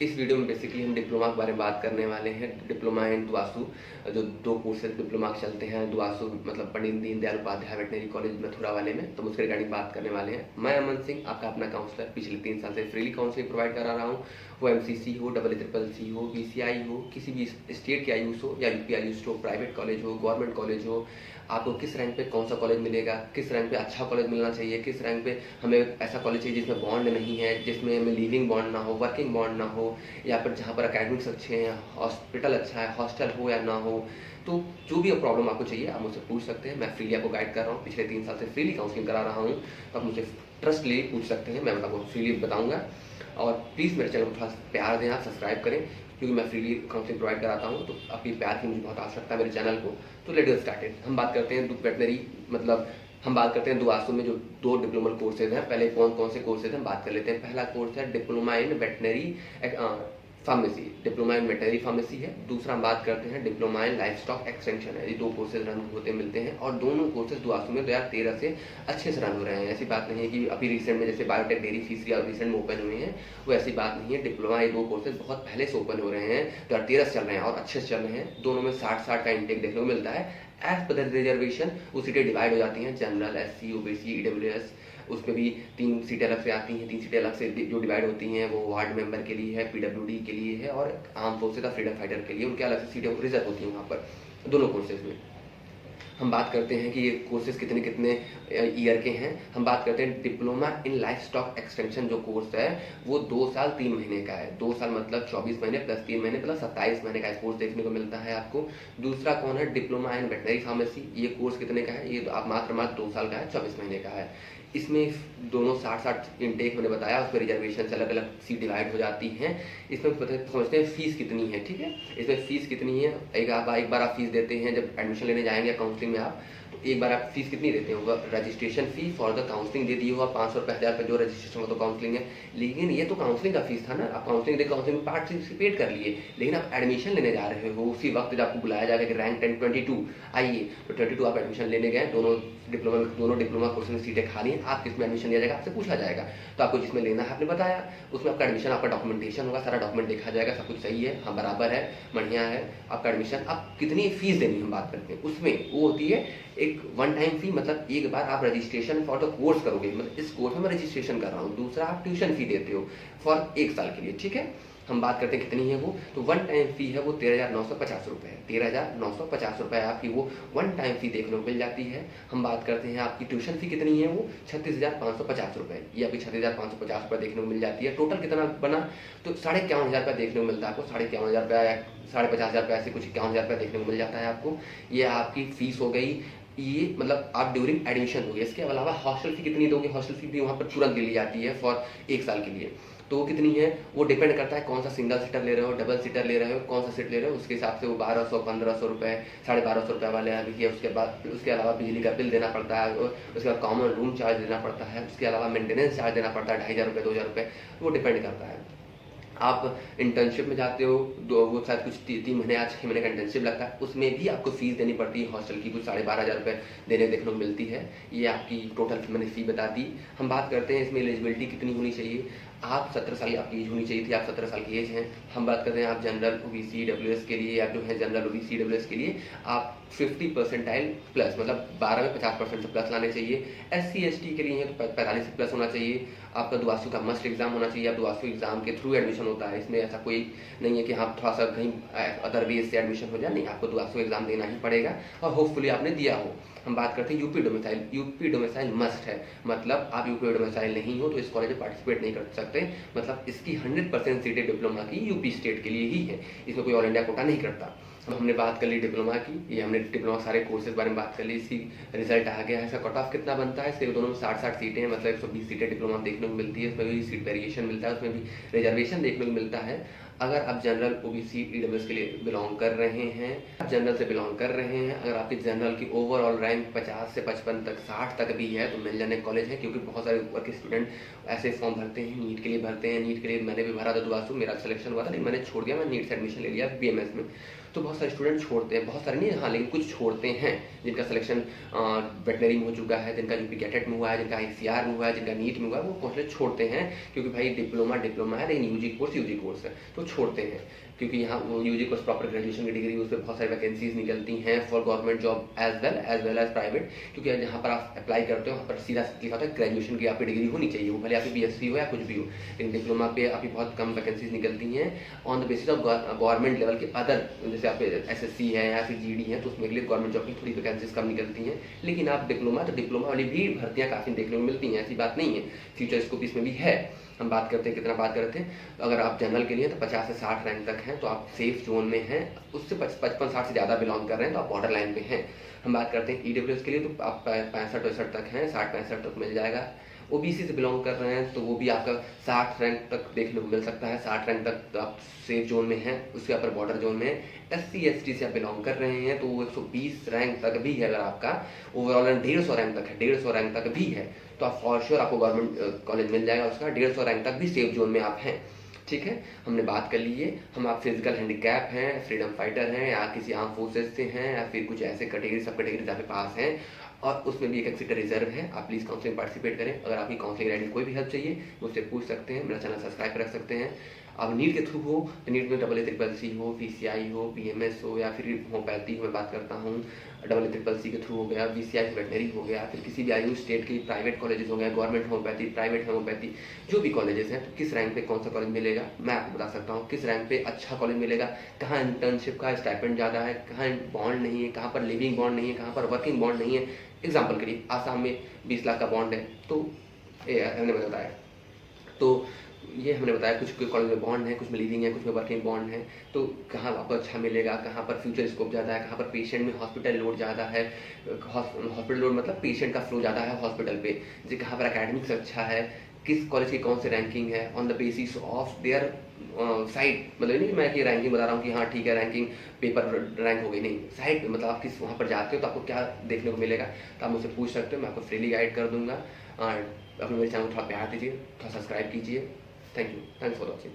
इस वीडियो में बेसिकली हम डिप्लोमा के बारे में बात करने वाले हैं। डिप्लोमा इन दुआसू, जो 2 कोर्सेज डिप्लोमा के चलते हैं दुआसू मतलब पंडित दीनदयाल उपाध्याय वेटनरी कॉलेज मथुरा वाले में, तो उसके रिगार्डिंग बात करने वाले हैं। मैं अमन सिंह, आपका अपना काउंसलर, पिछले 3 साल से फ्रीली काउंसलिंग प्रोवाइड करा रहा हूँ। वो MCC हो, EECC हो, BCI हो, किसी भी स्टेट के आयुष हो या यूपी आयुष हो, प्राइवेट कॉलेज हो, गवर्नमेंट कॉलेज हो, आपको किस रैंक पे कौन सा कॉलेज मिलेगा, किस रैंक पे अच्छा कॉलेज मिलना चाहिए, किस रैंक पे हमें ऐसा कॉलेज चाहिए जिसमें बॉन्ड नहीं है, जिसमें हमें लिविंग बॉन्ड ना हो, वर्किंग बॉन्ड ना हो, या फिर जहाँ पर अकेडमिक्स अच्छे हैं, हॉस्पिटल अच्छा है, हॉस्टल हो या ना हो। तो जो भी प्रॉब्लम आपको चाहिए आप मुझसे पूछ सकते हैं। मैं फ्रीली आपको गाइड कर रहा हूँ, पिछले 3 साल से फ्रीली काउंसलिंग करा रहा हूँ, तो आप मुझसे ट्रस्ट ले पूछ सकते हैं, मैं आपको फ्रीली बताऊँगा। और प्लीज़ मेरे चैनल को थोड़ा प्यार दें, आप सब्सक्राइब करें, क्योंकि मैं फ्रीली काउंसलिंग प्रोवाइड कराता हूँ, तो आपकी प्यार की मुझे बहुत आवश्यकता है मेरे चैनल को। तो लेट्स गेट स्टार्टेड। हम बात करते हैं वेटनरी, मतलब हम बात करते हैं दुआसू में जो 2 डिप्लोमा कोर्सेज हैं। पहले कौन कौन से कोर्सेज हैं बात कर लेते हैं। पहला कोर्स है diploma in veterinary pharmacy, diploma in veterinary pharmacy है। दूसरा हम बात करते हैं diploma in life stock extension है। ये 2 कोर्सेज रन होते मिलते हैं, और दोनों कोर्सेज दुआसू में 2013 से अच्छे से रन हो रहे हैं। ऐसी बात नहीं है कि अभी रिसेंट में जैसे बायोटेक डेयरी फीस या रिसेंट में ओपन हुए हैं, वो ऐसी बात नहीं है। डिप्लोमा ये 2 कोर्सेज बहुत पहले से ओपन हो रहे हैं, 2013 से चल रहे हैं और अच्छे से चल रहे हैं। दोनों में 60-60 का इंटेक देखने को मिलता है। एज पर रिजर्वेशन वो सीटें डिवाइड हो जाती हैं, जनरल, SC, OBC, EWS, उसमें भी 3 सीटें अलग से आती हैं। 3 सीटें अलग से जो डिवाइड होती हैं वो वार्ड मेंबर के लिए है, PWD के लिए है, और arm forces of freedom fighter के लिए उनके अलग से सीटें रिजर्व होती हैं वहाँ पर, दोनों कोर्सेज में। हम बात करते हैं कि ये कोर्सेज कितने कितने ईयर के हैं। हम बात करते हैं diploma in life stock extension जो कोर्स है वो 2 साल 3 महीने का है। 2 साल मतलब 24 महीने प्लस 3 महीने प्लस 27 महीने का कोर्स देखने को मिलता है आपको। दूसरा कौन है, डिप्लोमा इन वेटनरी फार्मेसी। ये कोर्स कितने का है, ये आप मात्र 2 साल का है, 24 महीने का है। इसमें दोनों 60-60 इंटेक मैंने बताया, उस पर रिजर्वेशन से अलग अलग सीट डिवाइड हो जाती हैं। इसमें समझते हैं फीस कितनी है, ठीक है। इसमें फीस कितनी है, एक बार आप फीस देते हैं जब एडमिशन लेने जाएंगे काउंसलिंग में आप, तो एक बार आप फीस कितनी देते हो, registration fee for the counselling दे दी होगा 500 रुपये 1000 रुपये, जो रजिस्ट्रेशन हो तो काउंसलिंग है। लेकिन ये तो काउंसलिंग का फीस था ना, आप काउंसलिंग में पार्टिसिपेट कर लिए, लेकिन आप एडमिशन लेने जा रहे हो उसी वक्त जब आपको बुलाया जाएगा कि रैंक 10-22 आइए, तो 22 आप एडमिशन लेने गए। दोनों डिप्लोमा कोर्स में सीटें खाली हैं, आप किस में एडमिशन लिया जाएगा आपसे पूछा जाएगा, तो आपको जिसमें लेना है आपने बताया, उसमें आपका एडमिशन, आपका डॉक्यूमेंटेशन होगा, सारा डॉक्यूमेंट देखा जाएगा, सब कुछ सही है, हाँ बराबर है, बढ़िया है आपका एडमिशन। आप कितनी फीस देनी हम बात करते हैं, उसमें वो होती है एक वन टाइम फी, मतलब एक बार आप रजिस्ट्रेशन फॉर द कोर्स करोगे, मतलब इस कोर्स में मैं रजिस्ट्रेशन कर रहा हूँ। दूसरा आप ट्यूशन फी देते हो फॉर 1 साल के लिए, ठीक है। हम बात करते हैं कितनी है वो, तो वन टाइम फी है वो 13,950 रुपये है। 13,950 रुपये आपकी वो वन टाइम फी देखने को मिल जाती है। हम बात करते हैं आपकी ट्यूशन फी कितनी है, वो 36,550 रुपये, ये आपकी 36,550 रुपये देखने को मिल जाती है। टोटल कितना बना, तो 51,500 रुपये देखने को मिलता है आपको, 51,500 रुपये या 50,500 रुपये, ऐसे कुछ 51,000 रुपये देखने को मिल जाता है आपको। ये आपकी फीस हो गई, ये मतलब आप ड्यूरिंग एडमिशन हो गया। इसके अलावा हॉस्टल फी कितनी दोगे, हॉस्टल फी भी वहाँ पर तुरंत ली जाती है फॉर 1 साल के लिए। तो वो कितनी है, वो डिपेंड करता है कौन सा सिंगल सीटर ले रहे हो, डबल सीटर ले रहे हो, कौन सा सीट ले रहे हो, उसके हिसाब से वो 1200-1500 रुपये, 1250 रुपये वाले अभी है। उसके अलावा बिजली का बिल देना पड़ता है, उसके बाद कॉमन रूम चार्ज देना पड़ता है, उसके अलावा मेंटेनेंस चार्ज देना पड़ता है 2,500 रुपये 2,000 रुपये, वो डिपेंड करता है। आप इंटर्नशिप में जाते हो, वो शायद कुछ 3 महीने या 6 महीने का इंटर्नशिप लगता है, उसमें भी आपको फीस देनी पड़ती है हॉस्टल की, कुछ 12,500 रुपये देने देखने को मिलती है। ये आपकी टोटल मैंने फ़ी बता दी। हम बात करते हैं इसमें एलिजिबिलिटी कितनी होनी चाहिए। आप 17 साल की आपकी एज होनी चाहिए थी, आप 17 साल की एज हैं। हम बात करते हैं आप जनरल OBC EWS के लिए, या जो है जनरल OBC EWS के लिए आप 50 परसेंटाइल प्लस, मतलब 12 में 50% से प्लस लाने चाहिए। SC ST के लिए तो 45 से प्लस होना चाहिए। आपका दुआसू का मस्ट एग्जाम होना चाहिए, आप दुआसू एग्जाम के थ्रू एडमिशन होता है, इसमें ऐसा कोई नहीं है कि हाँ थोड़ा सा कहीं अदर वेज से एडमिशन हो जाए, नहीं, आपको दुआसू एग्जाम देना ही पड़ेगा, और होपफुली आपने दिया हो। हम बात करते हैं यूपी डोमिसाइल मस्ट है, मतलब आप यूपी डोमिसाइल नहीं हो तो इस कॉलेज में पार्टिसिपेट नहीं कर सकते। मतलब इसकी 100% सीटें डिप्लोमा की यूपी स्टेट के लिए ही है, इसमें कोई ऑल इंडिया कोटा नहीं करता। हमने बात कर ली डिप्लोमा की, ये हमने डिप्लोमा सारे कोर्सेज के बारे में बात कर ली। इसकी रिजल्ट आ गया है, इसका कट ऑफ कितना बनता है, इसके दोनों में 60-60 सीटें हैं, मतलब 120 सीटें डिप्लोमा देखने को मिलती है। इसमें भी सीट वेरिएशन मिलता है, उसमें भी रिजर्वेशन देखने को मिलता है। अगर आप जनरल, ओबीसी, ईडब्ल्यूएस के लिए बिलोंग कर रहे हैं, आप जनरल से बिलोंग कर रहे हैं, अगर आपकी जनरल की ओवरऑल रैंक 50 से 55 तक 60 तक भी है तो मिल जाने कॉलेज है, क्योंकि बहुत सारे ऊपर के स्टूडेंट ऐसे फॉर्म भरते हैं, नीट के लिए भरते हैं। नीट के लिए मैंने भी भरा था दुआसू, मेरा सिलेक्शन हुआ था, लेकिन मैंने छोड़ दिया, मैं नीट से एडमिशन ले लिया बीएमएस में। तो बहुत सारे स्टूडेंट छोड़ते हैं, बहुत सारे नहीं, हाँ, लेकिन कुछ छोड़ते हैं जिनका सिलेक्शन वेटनरी में हो चुका है, जिनका यूपी कैटेट में हुआ है, जिनका आईसीआर में हुआ है, जिनका नीट में हुआ है, वो कॉलेज छोड़ते हैं, क्योंकि भाई डिप्लोमा है, लेकिन यूजी कोर्स है, तो छोड़ते हैं। क्योंकि यहाँ वो यूजी कोर्स प्रॉपर ग्रेजुएशन की डिग्री, उस पर बहुत सारी वैकेंसीज निकलती हैं for government job as well as private. क्योंकि जहाँ पर आप अप्लाई करते हो वहाँ पर सीधा लिखा होता है ग्रेजुएशन की आपकी डिग्री होनी चाहिए, वो भले आपकी बीएससी हो या कुछ भी हो, लेकिन डिप्लोमा पे आपकी बहुत कम वैकेंसीज निकलती हैं on the basis of government level के अदर, जैसे आप एसएससी है या फिर जीडी है, तो उसमें के लिए गवर्नमेंट जॉब की थोड़ी वैकेंसीज कम निकलती हैं। लेकिन आप डिप्लोमा वाली भी भर्तियाँ काफ़ी देखने को मिलती हैं, ऐसी बात नहीं है, फ्यूचर स्कोप इसमें भी है। हम बात करते हैं कितना बात करते हैं, तो अगर आप जनरल के लिए तो 50 से 60 रैंक तक हैं, तो आप सेफ जोन में हैं। उससे 55-60 से ज़्यादा बिलोंग कर रहे हैं तो आप बॉर्डर लाइन पे हैं। हम बात करते हैं ईडब्ल्यूएस के लिए, तो आप 65-65 तक हैं, 60-65 तक मिल जाएगा। ओबीसी से बिलोंग कर रहे हैं तो वो भी आपका 60 रैंक तक देखने को मिल सकता है, 60 रैंक तक तो आप सेफ जोन में हैं, उसके ऊपर बॉर्डर जोन में है। एससी एसटी से आप बिलोंग कर रहे हैं तो वो 120 रैंक तक भी है, अगर आपका ओवरऑल 150 रैंक तक है, 150 रैंक तक भी है, तो आप फॉर श्योर आपको गवर्नमेंट कॉलेज मिल जाएगा उसका। 150 रैंक तक भी सेफ जोन में आप हैं, ठीक है। हमने बात कर ली है, हम आप फिजिकल हैंडीकैप हैं, फ्रीडम फाइटर हैं, या किसी आर्म फोर्सेज से हैं, या फिर कुछ ऐसे कैटेगरी, सब कैटेगरीज आपके पास हैं, और उसमें भी एक सीट रिजर्व है। आप प्लीज़ काउंसलिंग पार्टिसिपेट करें। अगर आपकी काउंसलिंग रिलेटेड कोई भी हेल्प चाहिए मुझसे पूछ सकते हैं, मेरा चैनल सब्सक्राइब रख सकते हैं। अब नीट के थ्रू हो तो नीट में EEEC हो, पीसीआई हो, बीएमएस हो, या फिर होम्योपैथी में बात करता हूँ, EEEC के थ्रू हो गया, बीसीआई से वेटनरी हो गया, फिर किसी भी आयुष स्टेट की प्राइवेट कॉलेजेस हो गए, गवर्नमेंट होम्योपैथी, प्राइवेट होम्योपैथी, जो भी कॉलेजेस हैं, तो किस रैंक पे कौन सा कॉलेज मिलेगा मैं आपको बता सकता हूँ। किस रैंक पे अच्छा कॉलेज मिलेगा, कहाँ इंटर्नशिप का स्टाइपेंड ज़्यादा है, कहाँ बॉन्ड नहीं है, कहाँ पर लिविंग बॉन्ड नहीं है, कहाँ पर वर्किंग बॉन्ड नहीं है। एग्जाम्पल के लिए आसाम में 20 लाख का बॉन्ड है, तो हमने बताया, तो ये हमने बताया कुछ कॉलेज में बॉन्ड है, कुछ में लीविंग है, कुछ में वर्किंग बॉन्ड है, तो कहाँ आपको अच्छा मिलेगा, कहाँ पर फ्यूचर स्कोप ज़्यादा है, कहाँ पर पेशेंट में हॉस्पिटल लोड ज़्यादा है, हॉस्पिटल लोड मतलब पेशेंट का फ्लो ज़्यादा है हॉस्पिटल पे, जी कहाँ पर एकेडमिक्स अच्छा है, किस कॉलेज की कौन सी रैंकिंग है on the basis of their site. मतलब नहीं मैं कि रैंकिंग बता रहा हूँ कि हाँ ठीक है रैंकिंग पेपर रैंक हो गई, नहीं, साइट मतलब आप किस वहाँ पर जाते हो तो आपको क्या देखने को मिलेगा, तो आप मुझसे पूछ सकते हो, मैं आपको फ्रीली गाइड कर दूंगा। अपने मेरे चैनल को थोड़ा प्यार दीजिए, थोड़ा सब्सक्राइब कीजिए। Thank you, thanks for watching.